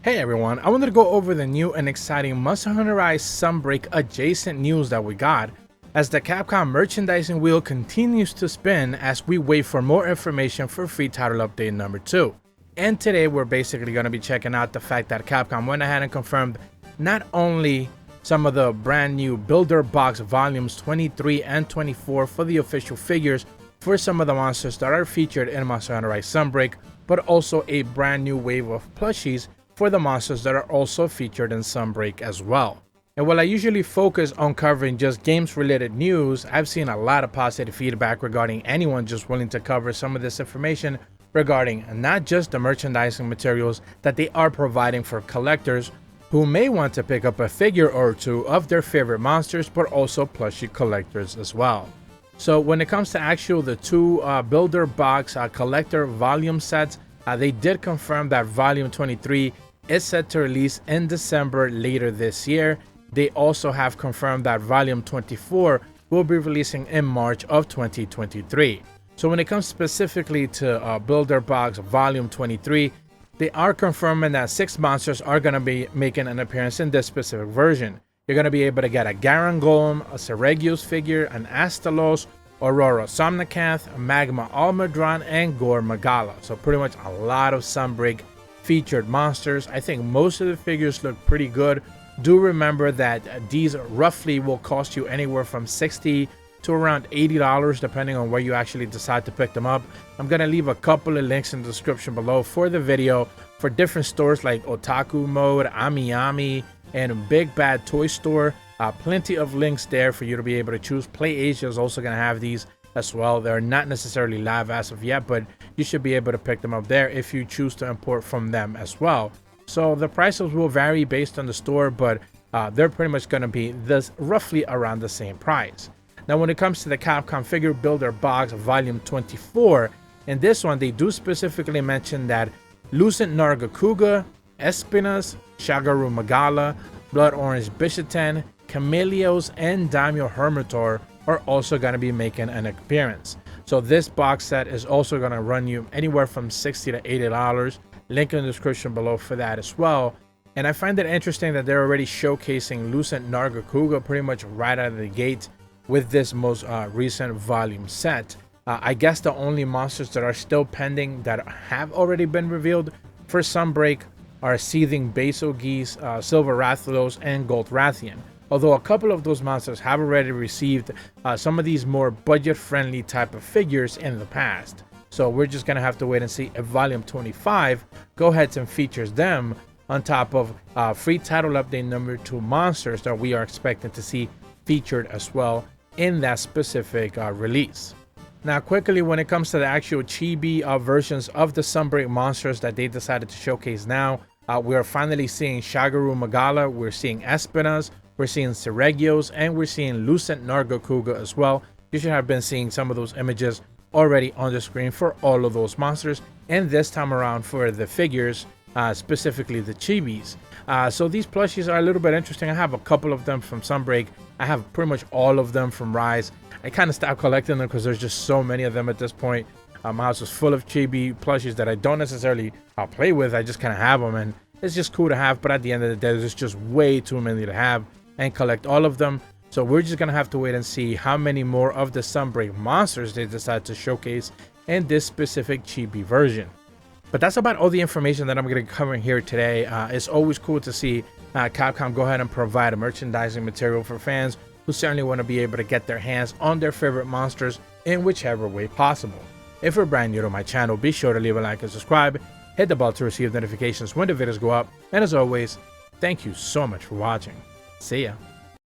Hey everyone, I wanted to go over the new and exciting Hunter Rise Sunbreak adjacent news that we got, as the Capcom merchandising wheel continues to spin as we wait for more information for free title update number 2. And today we're basically going to be checking out the fact that Capcom went ahead and confirmed not only some of the brand new Builder Box Volumes 23 and 24 for the official figures for some of the monsters that are featured in Hunter Rise Sunbreak, but also a brand new wave of plushies for the monsters that are also featured in Sunbreak as well. And while I usually focus on covering just games related news, I've seen a lot of positive feedback regarding anyone just willing to cover some of this information regarding not just the merchandising materials that they are providing for collectors who may want to pick up a figure or two of their favorite monsters, but also plushie collectors as well. So when it comes to the two Builder Box collector volume sets, they did confirm that Volume 23 is set to release in December later this year. They also have confirmed that Volume 24 will be releasing in March of 2023. So when it comes specifically to Builder Box Volume 23, they are confirming that 6 monsters are going to be making an appearance in this specific version. You're going to be able to get a Garangolm, a Valstrax figure, an Astalos, Aurora Somnicanth, Allmother, and Gore Magala. So pretty much a lot of Sunbreak featured monsters. I think most of the figures look pretty good. Do remember that these roughly will cost you anywhere from $60 to around $80 depending on where you actually decide to pick them up. I'm going to leave a couple of links in the description below for the video for different stores like Otaku Mode, Ami, and Big Bad Toy Store. Plenty of links there for you to be able to choose. Play Asia is also going to have these as well. They're not necessarily live as of yet, but you should be able to pick them up there if you choose to import from them as well. So the prices will vary based on the store, but they're pretty much going to be this roughly around the same price. Now when it comes to the Capcom Figure Builder Box Volume 24, in this one they do specifically mention that Lucent Nargacuga, Espinas, Shagaru Magala, Blood Orange Bishaten, Chameleos, and Daimyo Hermitor are also going to be making an appearance. So this box set is also going to run you anywhere from $60 to $80. Link in the description below for that as well. And I find it interesting that they're already showcasing Lucent Nargacuga pretty much right out of the gate with this most recent volume set. I guess the only monsters that are still pending that have already been revealed for Sunbreak are Seething Bazelgeuse, Silver Rathalos, and Gold Rathian. Although a couple of those monsters have already received some of these more budget-friendly type of figures in the past. So we're just going to have to wait and see if Volume 25 go ahead and features them on top of free title update number 2 monsters that we are expecting to see featured as well in that specific release. Now quickly, when it comes to the actual chibi versions of the Sunbreak monsters that they decided to showcase now, we are finally seeing Shagaru Magala, we're seeing Espinas, we're seeing Valstrax, and we're seeing Lucent Nargacuga as well. You should have been seeing some of those images already on the screen for all of those monsters, and this time around for the figures, specifically the chibis. So these plushies are a little bit interesting. I have a couple of them from Sunbreak. I have pretty much all of them from Rise. I kind of stopped collecting them because there's just so many of them at this point. My house is full of chibi plushies that I don't necessarily play with. I just kind of have them, and it's just cool to have, but at the end of the day, there's just way too many to have and collect all of them. So we're just gonna have to wait and see how many more of the Sunbreak monsters they decide to showcase in this specific chibi version. But that's about all the information that I'm gonna cover here today. It's always cool to see Capcom go ahead and provide a merchandising material for fans who certainly want to be able to get their hands on their favorite monsters in whichever way possible. If you're brand new to my channel, be sure to leave a like and subscribe. Hit the bell to receive notifications when the videos go up. And as always, thank you so much for watching. See ya.